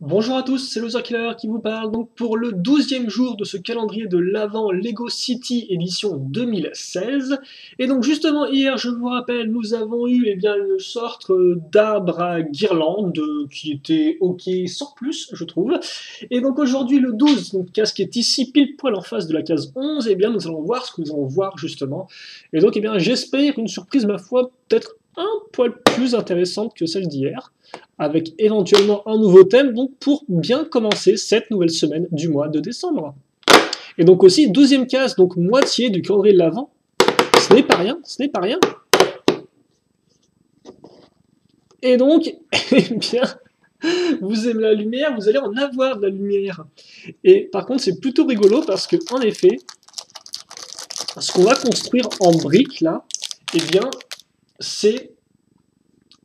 Bonjour à tous, c'est Loserkiller qui vous parle donc pour le 12e jour de ce calendrier de l'Avent Lego City édition 2016. Et donc justement hier, je vous rappelle, nous avons eu une sorte d'arbre à guirlande qui était ok sans plus, je trouve. Et donc aujourd'hui le 12, donc case qui est ici pile poil en face de la case 11, nous allons voir ce que nous allons voir justement. Et donc j'espère une surprise ma foi peut-être un poil plus intéressante que celle d'hier, avec éventuellement un nouveau thème, donc pour bien commencer cette nouvelle semaine du mois de décembre. Et donc aussi, 12e case, donc moitié du calendrier de l'Avent. Ce n'est pas rien, ce n'est pas rien. Et donc, vous aimez la lumière, vous allez en avoir de la lumière. Et par contre, c'est plutôt rigolo parce que, en effet, ce qu'on va construire en briques, là, c'est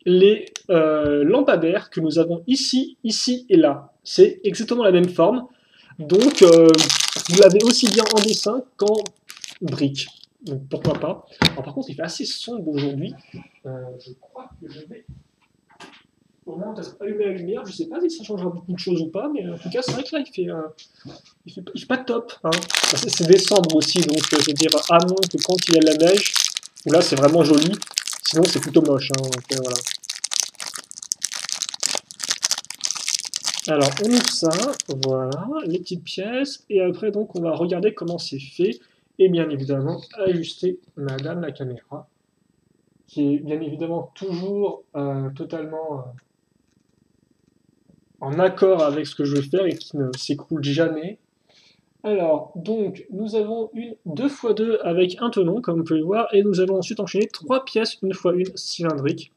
les lampadaires que nous avons ici, ici et là. C'est exactement la même forme. Donc, vous l'avez aussi bien en dessin qu'en brique. Donc, pourquoi pas. Alors, par contre, il fait assez sombre aujourd'hui. Je crois que je vais au moins peut-être allumer la lumière. Je ne sais pas si ça changera beaucoup de choses ou pas, mais en tout cas, c'est vrai que là, il fait pas top. Hein. C'est décembre aussi, donc je veux dire, à moins que quand il y a de la neige, où là, c'est vraiment joli. Sinon, c'est plutôt moche. Hein, donc, voilà. Alors, on ouvre ça, voilà, les petites pièces, et après, donc, on va regarder comment c'est fait, et bien évidemment, ajuster, madame, la caméra, qui est bien évidemment toujours totalement en accord avec ce que je veux faire et qui ne s'écroule jamais. Alors, donc, nous avons une 2x2 avec un tenon, comme vous pouvez le voir, et nous allons ensuite enchaîner 3 pièces 1x1 cylindriques.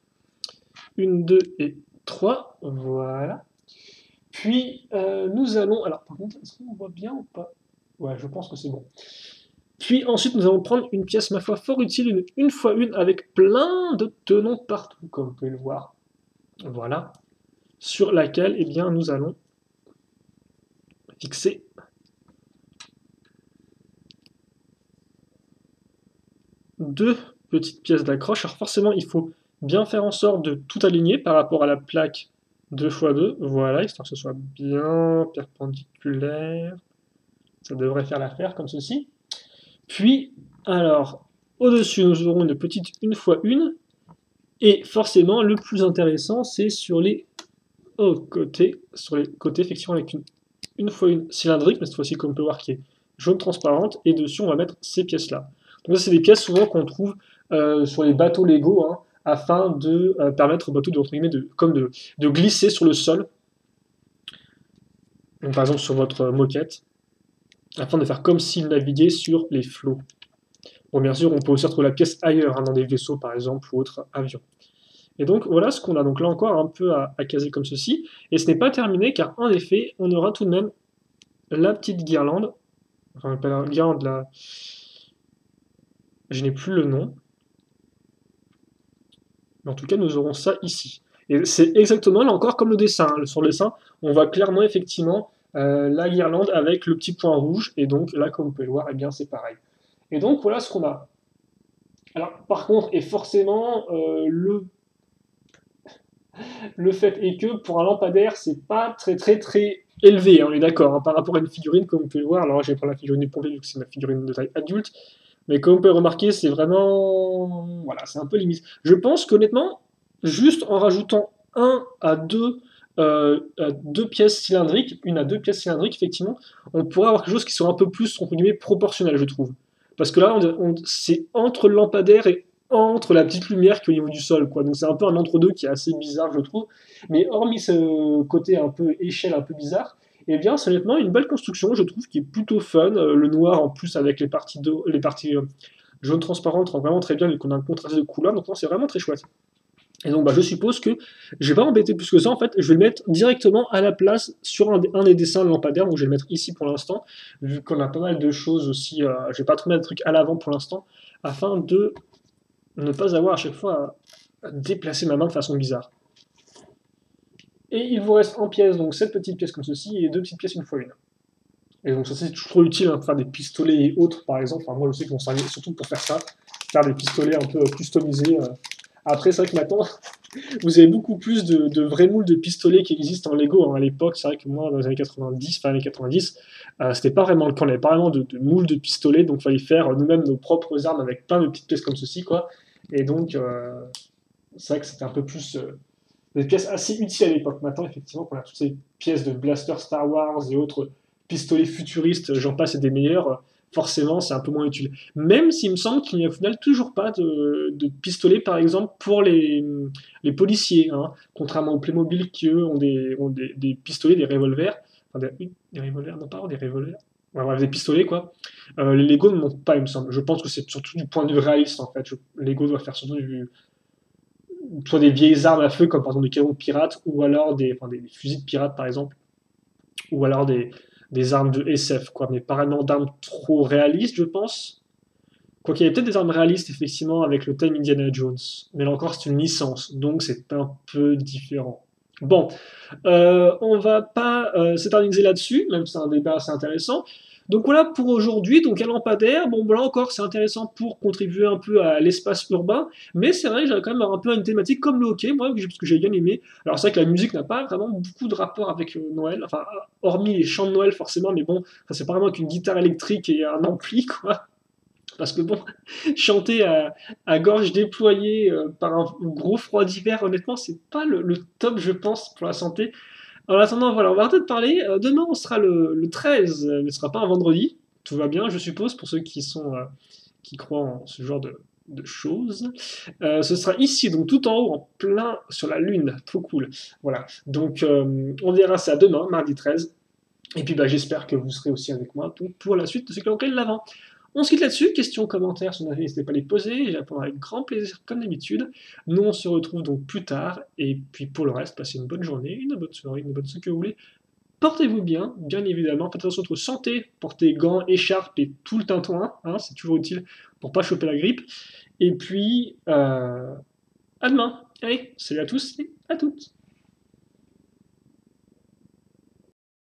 1, 2 et 3, voilà. Puis, nous allons... Alors, par contre, est-ce qu'on voit bien ou pas? Ouais, je pense que c'est bon. Puis, ensuite, nous allons prendre une pièce, ma foi, fort utile, une fois une, avec plein de tenons partout, comme vous pouvez le voir. Voilà. Sur laquelle, nous allons fixer deux petites pièces d'accroche. Alors, forcément, il faut bien faire en sorte de tout aligner par rapport à la plaque 2x2, voilà, histoire que ce soit bien perpendiculaire. Ça devrait faire l'affaire comme ceci. Puis, alors, au-dessus, nous aurons une petite 1x1. Et forcément, le plus intéressant, c'est sur les côtés, effectivement, avec une 1x1 cylindrique, mais cette fois-ci, comme on peut voir, qui est jaune transparente. Et dessus, on va mettre ces pièces-là. Donc ça, c'est des pièces souvent qu'on trouve sur les bateaux Lego, hein, afin de permettre au bateau de glisser sur le sol. Donc, par exemple, sur votre moquette, afin de faire comme s'il naviguait sur les flots. Bon, bien sûr, on peut aussi retrouver la pièce ailleurs, hein, dans des vaisseaux, par exemple, ou autres avions. Et donc, voilà ce qu'on a. Donc là encore, un peu à caser comme ceci. Et ce n'est pas terminé, car en effet, on aura tout de même la petite guirlande. Enfin, pas la guirlande, là. Je n'ai plus le nom. Mais en tout cas, nous aurons ça ici. Et c'est exactement, là encore, comme le dessin. Hein. Sur le dessin, on voit clairement, effectivement, la guirlande avec le petit point rouge. Et donc, là, comme vous pouvez le voir, c'est pareil. Et donc, voilà ce qu'on a. Alors, par contre, et forcément, le fait est que pour un lampadaire, c'est pas très élevé, hein, on est d'accord, hein, par rapport à une figurine, comme vous pouvez le voir. Alors là, je vais prendre la figurine du pompier, vu que c'est ma figurine de taille adulte. Mais comme vous pouvez remarquer, c'est vraiment... Voilà, c'est un peu limite. Je pense qu'honnêtement, juste en rajoutant à deux pièces cylindriques, une à deux pièces cylindriques, effectivement, on pourrait avoir quelque chose qui soit un peu plus, entre guillemets, proportionnel, je trouve. Parce que là, c'est entre le lampadaire et entre la petite lumière qui est au niveau du sol, quoi. Donc c'est un peu un entre-deux qui est assez bizarre, je trouve. Mais hormis ce côté un peu échelle, un peu bizarre, c'est honnêtement une belle construction, je trouve, qui est plutôt fun. Le noir, en plus, avec les parties jaune transparentes, rend vraiment très bien, vu qu'on a un contraste de couleurs. Donc c'est vraiment très chouette. Et donc je suppose que je vais pas m'embêter plus que ça, en fait, je vais le mettre directement à la place sur un des dessins de lampadaire, donc je vais le mettre ici pour l'instant, vu qu'on a pas mal de choses aussi, je vais pas trop mettre de trucs à l'avant pour l'instant, afin de ne pas avoir à chaque fois à déplacer ma main de façon bizarre. Et il vous reste en pièces, donc cette petite pièce comme ceci, et deux petites pièces une fois une. Et donc ça c'est toujours utile, hein, pour faire des pistolets et autres par exemple, enfin moi je sais qu'on s'en servir surtout pour faire ça, faire des pistolets un peu customisés, Après, c'est vrai que maintenant, vous avez beaucoup plus de vrais moules de pistolets qui existent en Lego, hein. À l'époque, c'est vrai que moi, dans les années 90, fin années 90, c'était pas vraiment le cas. On n'avait pas vraiment de moules de pistolets, donc il fallait faire nous-mêmes nos propres armes avec plein de petites pièces comme ceci, quoi. Et donc, c'est vrai que c'était un peu plus des pièces assez utiles à l'époque. Maintenant, effectivement, qu'on a toutes ces pièces de blaster Star Wars et autres pistolets futuristes, j'en passe et des meilleurs, forcément, c'est un peu moins utile. Même s'il me semble qu'il n'y a au final toujours pas de pistolet, par exemple, pour les policiers, hein, contrairement aux Playmobil qui, eux, ont des pistolets, des revolvers. Enfin, des revolvers, non pas des revolvers. Ouais, bref, des pistolets, quoi. Les Lego ne montent pas, il me semble. Je pense que c'est surtout du point de vue réaliste, en fait. Lego doit faire surtout soit des vieilles armes à feu, comme par exemple des canons de pirates, ou alors des fusils de pirates, par exemple, ou alors des armes de SF, quoi, mais pas vraiment d'armes trop réalistes, je pense. Quoiqu'il y avait peut-être des armes réalistes, effectivement, avec le thème Indiana Jones, mais là encore, c'est une licence, donc c'est un peu différent. Bon, on va pas s'éterniser là-dessus, même si c'est un débat assez intéressant. Donc voilà pour aujourd'hui, donc un lampadaire, bon là encore c'est intéressant pour contribuer un peu à l'espace urbain, mais c'est vrai que j'avais quand même un peu une thématique comme le hockey, moi, parce que j'ai bien aimé. Alors c'est vrai que la musique n'a pas vraiment beaucoup de rapport avec Noël, enfin hormis les chants de Noël forcément, mais bon, c'est pas vraiment qu'une guitare électrique et un ampli, quoi. Parce que bon, chanter à gorge déployée par un gros froid d'hiver, honnêtement, c'est pas le top, je pense, pour la santé. En attendant, voilà, on va arrêter de parler. Demain, on sera le 13, mais ce sera pas un vendredi. Tout va bien, je suppose, pour ceux qui croient en ce genre de choses. Ce sera ici, donc tout en haut, en plein sur la Lune. Trop cool. Voilà. Donc, on verra ça demain, mardi 13. Et puis, bah, j'espère que vous serez aussi avec moi pour la suite de ce calendrier de l'avant. On se quitte là-dessus. Questions, commentaires, si vous n'avez, n'hésitez pas à les poser. J'y répondrai avec grand plaisir, comme d'habitude. Nous, on se retrouve donc plus tard. Et puis, pour le reste, passez une bonne journée, une bonne soirée, une bonne ce que vous voulez. Portez-vous bien évidemment. Faites attention à votre santé. Portez gants, écharpes et tout le tintouin, hein, c'est toujours utile pour pas choper la grippe. Et puis, à demain. Allez, salut à tous et à toutes.